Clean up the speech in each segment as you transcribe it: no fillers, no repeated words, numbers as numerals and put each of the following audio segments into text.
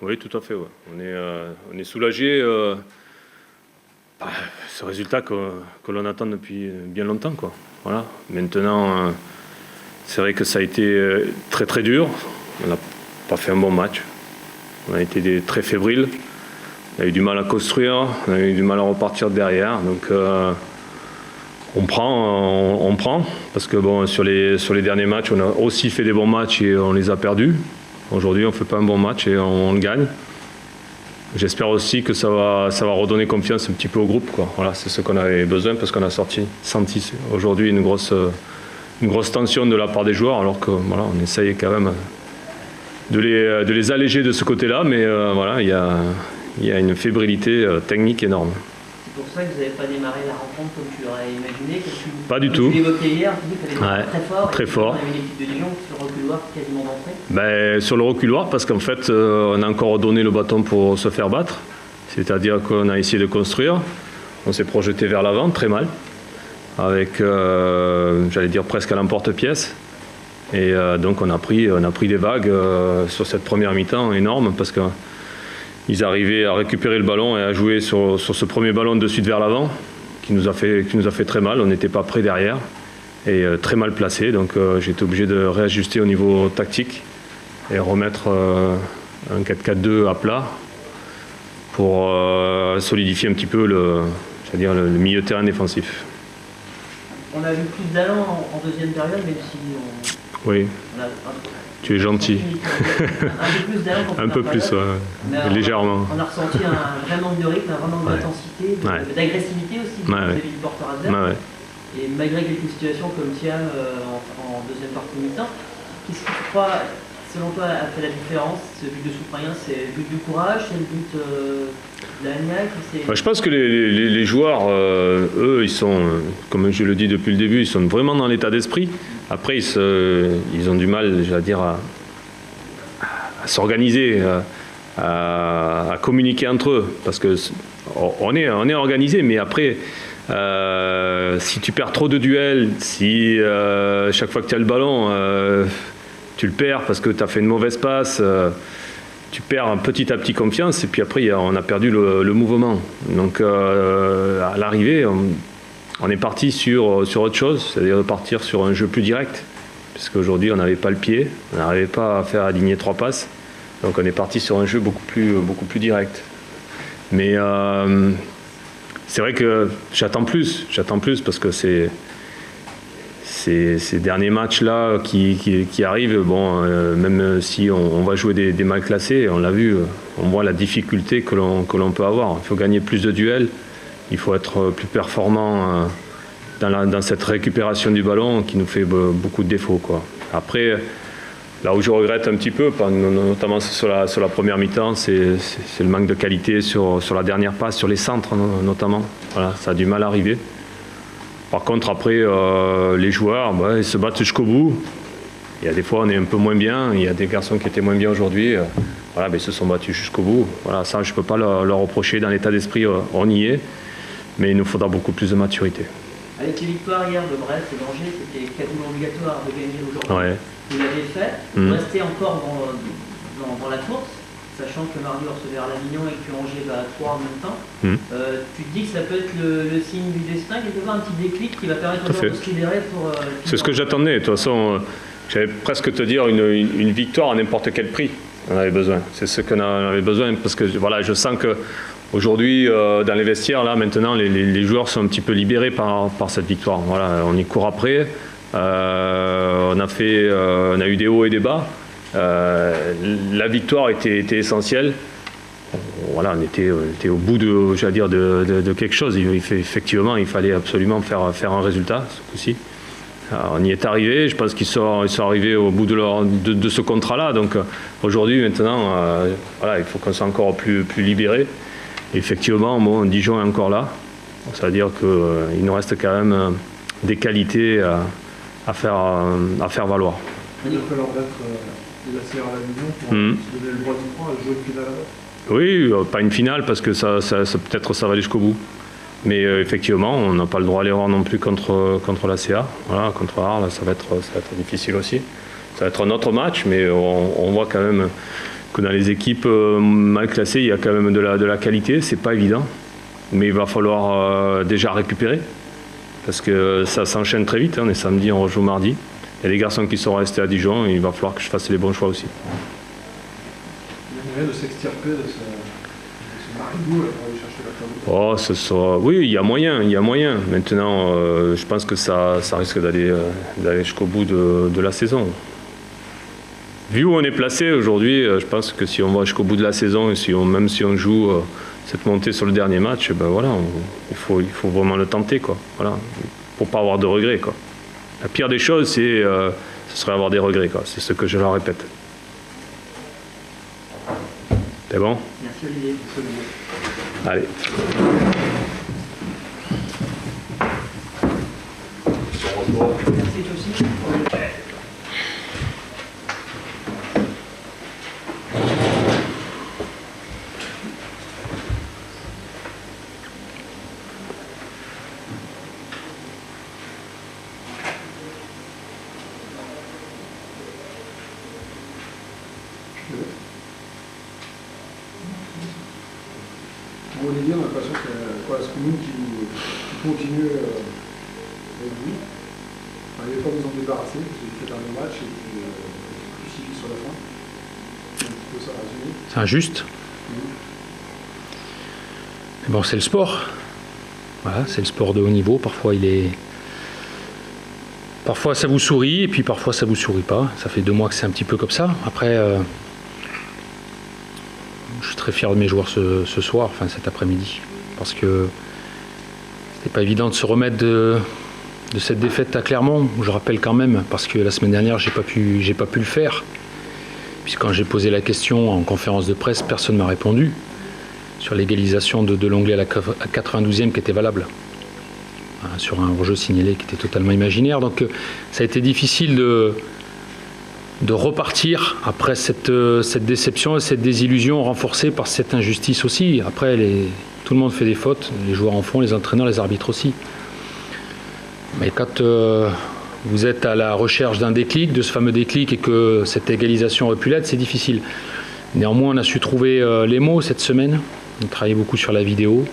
Oui, tout à fait. Ouais. On est soulagé. Ce résultat que l'on attend depuis bien longtemps, quoi. Voilà. Maintenant, c'est vrai que ça a été très très dur. On n'a pas fait un bon match. On a été très fébriles. On a eu du mal à construire. On a eu du mal à repartir derrière. Donc, on prend. Parce que bon, sur les derniers matchs, on a aussi fait des bons matchs et on les a perdus. Aujourd'hui, on ne fait pas un bon match et on le gagne. J'espère aussi que ça va redonner confiance un petit peu au groupe, quoi. Voilà, c'est ce qu'on avait besoin parce qu'on a senti aujourd'hui une grosse tension de la part des joueurs, alors que voilà, on essaye quand même de les alléger de ce côté-là, mais voilà, il y a une fébrilité technique énorme. C'est pour ça que vous n'avez pas démarré la rencontre comme tu l'aurais imaginé, pas du tout. Tu l'évoquais hier, tu dis qu'il fallait être très fort. Très fort. On a eu une équipe de Dijon sur le reculoir quasiment d'entrée. Sur le reculoir, parce qu'en fait, on a encore donné le bâton pour se faire battre. C'est-à-dire qu'on a essayé de construire. On s'est projeté vers l'avant, très mal, avec, j'allais dire, presque à l'emporte-pièce. Et donc on a pris des vagues sur cette première mi-temps énorme, parce qu'ils arrivaient à récupérer le ballon et à jouer sur ce premier ballon de suite vers l'avant, qui nous a fait très mal. On n'était pas prêt derrière et très mal placé. Donc j'ai été obligé de réajuster au niveau tactique et remettre un 4-4-2 à plat pour solidifier un petit peu le milieu de terrain défensif. On a vu plus d'allant en deuxième période, même si oui. Tu es gentil. Un peu plus d'allant un peu plus, légèrement. On a ressenti un vrai manque de rythme, un vrai manque d'intensité, d'agressivité aussi vis-à-vis du porteur adverse. Et malgré quelques situations comme Thiam en deuxième partie de mi-temps, qu'est-ce que tu crois, selon toi, a fait la différence? Ce but de Souprayen, c'est le but du courage, c'est le but de l'Agnac? Je pense que les joueurs, eux, ils sont, comme je le dis depuis le début, ils sont vraiment dans l'état d'esprit. Après, ils ont du mal, j'allais dire, à s'organiser, à communiquer entre eux. Parce que on est organisé, mais après, si tu perds trop de duels, si chaque fois que tu as le ballon, tu le perds parce que tu as fait une mauvaise passe, tu perds petit à petit confiance, et puis après, on a perdu le mouvement. Donc, à l'arrivée, on est parti sur autre chose, c'est-à-dire de partir sur un jeu plus direct, parce qu'aujourd'hui on n'avait pas le pied, on n'arrivait pas à faire aligner 3 passes, donc on est parti sur un jeu beaucoup plus direct. Mais c'est vrai que j'attends plus parce que ces derniers matchs-là qui arrivent, bon, même si on va jouer des mal classés, on l'a vu, on voit la difficulté que l'on peut avoir. Il faut gagner plus de duels. Il faut être plus performant dans cette récupération du ballon qui nous fait beaucoup de défauts, quoi. Après, là où je regrette un petit peu, notamment sur la première mi-temps, c'est le manque de qualité sur la dernière passe, sur les centres notamment. Voilà, ça a du mal à arriver. Par contre, après, les joueurs, ils se battent jusqu'au bout. Il y a des fois, on est un peu moins bien. Il y a des garçons qui étaient moins bien aujourd'hui. Voilà, ils se sont battus jusqu'au bout. Voilà, ça, je ne peux pas leur reprocher. Dans l'état d'esprit, on y est. Mais il nous faudra beaucoup plus de maturité. Avec les victoires hier de Brest et d'Angers, c'était quasiment obligatoire de gagner aujourd'hui. Ouais. Vous l'avez fait. Vous restez encore dans la course, sachant que mardi on recevait l'Avignon et que Angers va à 3 en même temps. Tu te dis que ça peut être le signe du destin, quelque part, un petit déclic qui va permettre aux joueurs de se libérer pour... C'est ce que j'attendais. De toute façon, j'allais presque te dire une victoire à n'importe quel prix. On avait besoin. C'est ce qu'on avait besoin, parce que voilà, je sens que aujourd'hui, dans les vestiaires, là, maintenant, les joueurs sont un petit peu libérés par cette victoire. Voilà, on y court après. On a eu des hauts et des bas. La victoire était essentielle. Voilà, on était au bout de quelque chose. Effectivement, il fallait absolument faire un résultat, ce coup-ci. On y est arrivé. Je pense qu'ils sont arrivés au bout de ce contrat-là. Donc aujourd'hui, maintenant, voilà, il faut qu'on soit encore plus libérés. Effectivement, bon, Dijon est encore là. Ça veut dire qu'il nous reste quand même des qualités à faire valoir. Il va falloir battre la CR à l'Avignon pour se donner le droit du point à jouer une finale là-bas. Oui, pas une finale parce que ça peut-être ça va aller jusqu'au bout. Mais effectivement, on n'a pas le droit à l'erreur non plus contre la CA. Voilà, contre Arles, ça va être difficile aussi. Ça va être un autre match, mais on voit quand même que dans les équipes mal classées, il y a quand même de la qualité, c'est pas évident. Mais il va falloir déjà récupérer, parce que ça s'enchaîne très vite. On est samedi, on rejoue mardi. Il y a des garçons qui sont restés à Dijon, et il va falloir que je fasse les bons choix aussi. Il y a moyen de s'extirper de ce marigou pour aller chercher la faveur. Oui, il y a moyen. Maintenant, je pense que ça risque d'aller jusqu'au bout de la saison. Vu où on est placé aujourd'hui, je pense que si on va jusqu'au bout de la saison, et même si on joue cette montée sur le dernier match, ben voilà, il faut vraiment le tenter, quoi. Voilà, pour pas avoir de regrets, quoi. La pire des choses, ce serait avoir des regrets, quoi. C'est ce que je leur répète. C'est bon ? Merci Olivier. Allez. Merci toi aussi. Bon, Olivier, on a l'impression qu'il y a Ascoumine qui continue avec vous. Enfin, il n'avait pas besoin de débarrasser, parce qu'il fait un bon match et puis plus suivi sur la fin. C'est un petit peu ça résumé. C'est injuste. Mais bon, c'est le sport. Voilà, c'est le sport de haut niveau. Parfois ça vous sourit et puis parfois ça vous sourit pas. Ça fait 2 mois que c'est un petit peu comme ça. Après, je suis très fier de mes joueurs ce soir, enfin cet après-midi, parce que c'était pas évident de se remettre de cette défaite à Clermont. Je rappelle quand même, parce que la semaine dernière j'ai pas pu le faire, puisque quand j'ai posé la question en conférence de presse, personne m'a répondu sur l'égalisation de Lenglet à la 92e qui était valable, sur un hors-jeu signalé qui était totalement imaginaire. Donc ça a été difficile de repartir après cette déception et cette désillusion renforcée par cette injustice aussi. Après, tout le monde fait des fautes, les joueurs en font, les entraîneurs, les arbitres aussi. Mais quand vous êtes à la recherche d'un déclic, de ce fameux déclic, et que cette égalisation aurait pu l'être, c'est difficile. Néanmoins, on a su trouver les mots cette semaine. On a travaillé beaucoup sur la vidéo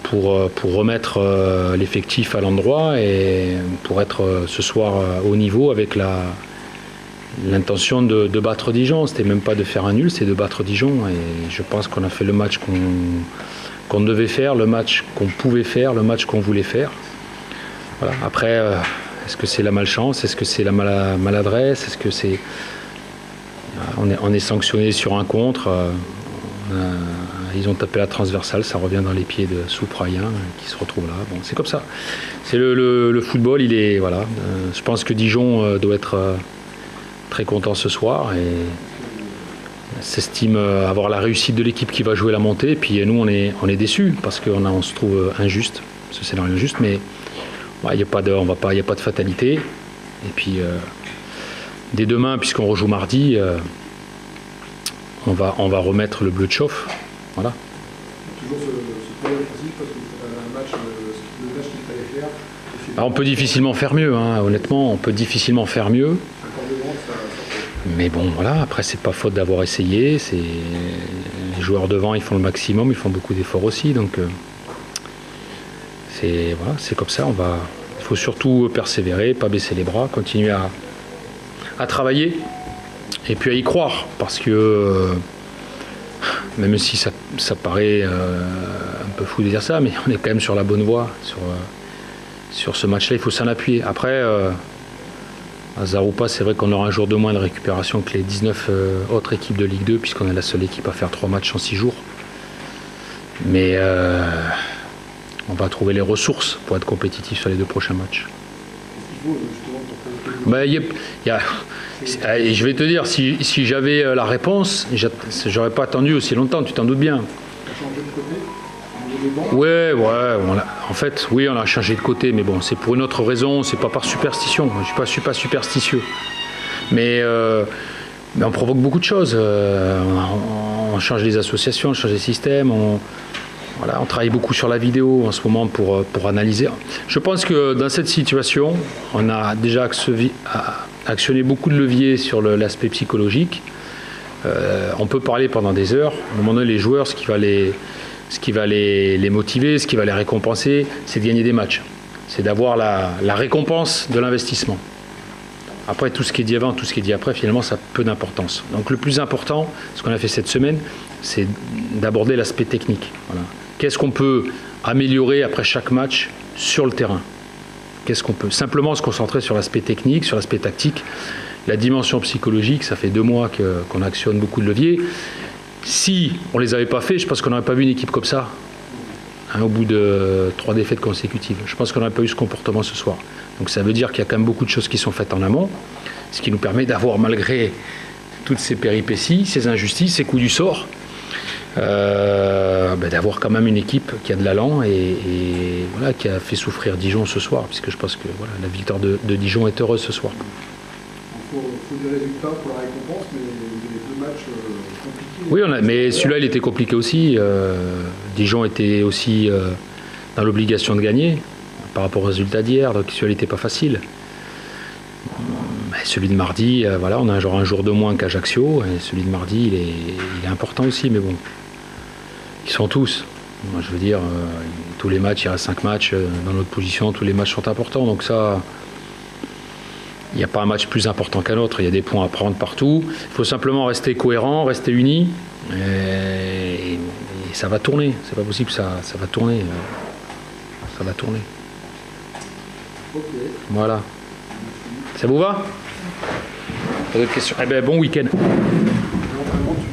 pour remettre l'effectif à l'endroit et pour être ce soir au niveau avec l'intention de battre Dijon. C'était même pas de faire un nul, c'est de battre Dijon. Et je pense qu'on a fait le match qu'on devait faire, le match qu'on pouvait faire, le match qu'on voulait faire. Voilà. Après, est-ce que c'est la malchance? Est-ce que c'est la maladresse? Est-ce que c'est... On est sanctionné sur un contre. Ils ont tapé la transversale, ça revient dans les pieds de Souprayen qui se retrouve là. Bon, c'est comme ça. C'est le football, il est... Voilà. Je pense que Dijon doit être très content ce soir et s'estime avoir la réussite de l'équipe qui va jouer la montée. Et puis nous, on est déçus parce qu'on se trouve injuste, ce scénario injuste, mais il n'y a pas de fatalité. Et puis dès demain, puisqu'on rejoue mardi, on va remettre le bleu de chauffe. Voilà. Toujours ce problème offensif parce que c'est un match, le match qu'il fallait faire. On peut difficilement faire mieux, hein, honnêtement, on peut difficilement faire mieux. Mais bon, voilà, après, c'est pas faute d'avoir essayé. Les joueurs devant, ils font le maximum, ils font beaucoup d'efforts aussi. Donc, c'est comme ça. Il faut surtout persévérer, pas baisser les bras, continuer à travailler et puis à y croire. Parce que, même si ça paraît un peu fou de dire ça, mais on est quand même sur la bonne voie. Sur ce match-là, il faut s'en appuyer. Après, à Zaroupa, c'est vrai qu'on aura un jour de moins de récupération que les 19 autres équipes de Ligue 2, puisqu'on est la seule équipe à faire 3 matchs en 6 jours. Mais on va trouver les ressources pour être compétitif sur les 2 prochains matchs. Je vais te dire, si j'avais la réponse, j'aurais pas attendu aussi longtemps, tu t'en doutes bien. Ouais, en fait, oui, on a changé de côté, mais bon, c'est pour une autre raison, c'est pas par superstition. Je suis pas superstitieux. Mais on provoque beaucoup de choses. On change les associations, on change les systèmes, on travaille beaucoup sur la vidéo en ce moment pour analyser. Je pense que dans cette situation, on a déjà actionné beaucoup de leviers sur l'aspect psychologique. On peut parler pendant des heures. À un moment donné, les joueurs, ce qui va les motiver, ce qui va les récompenser, c'est de gagner des matchs. C'est d'avoir la récompense de l'investissement. Après, tout ce qui est dit avant, tout ce qui est dit après, finalement, ça a peu d'importance. Donc le plus important, ce qu'on a fait cette semaine, c'est d'aborder l'aspect technique. Voilà. Qu'est-ce qu'on peut améliorer après chaque match sur le terrain? Qu'est-ce qu'on peut simplement se concentrer sur l'aspect technique, sur l'aspect tactique, la dimension psychologique. Ça fait 2 mois qu'on actionne beaucoup de leviers. Si on ne les avait pas fait, je pense qu'on n'aurait pas vu une équipe comme ça, hein, au bout de 3 défaites consécutives. Je pense qu'on n'aurait pas eu ce comportement ce soir. Donc ça veut dire qu'il y a quand même beaucoup de choses qui sont faites en amont, ce qui nous permet d'avoir, malgré toutes ces péripéties, ces injustices, ces coups du sort, d'avoir quand même une équipe qui a de l'allant et voilà, qui a fait souffrir Dijon ce soir, puisque je pense que voilà, la victoire de Dijon est heureuse ce soir. Il faut des résultats pour la récompense, mais il y a 2 matchs compliqués. Oui, mais celui-là, il était compliqué aussi. Dijon était aussi dans l'obligation de gagner par rapport au résultat d'hier, donc celui-là n'était pas facile. Celui de mardi, voilà, on a genre un jour de moins qu'Ajaccio, et celui de mardi, il est important aussi, mais bon, ils sont tous. Moi, je veux dire, tous les matchs, il reste 5 matchs dans notre position, tous les matchs sont importants, donc ça, il n'y a pas un match plus important qu'un autre, il y a des points à prendre partout. Il faut simplement rester cohérent, rester unis, et ça va tourner. C'est pas possible, ça va tourner. Ça va tourner. Okay. Voilà. Ça vous va? Pas d'autres questions? Eh bien, bon week-end.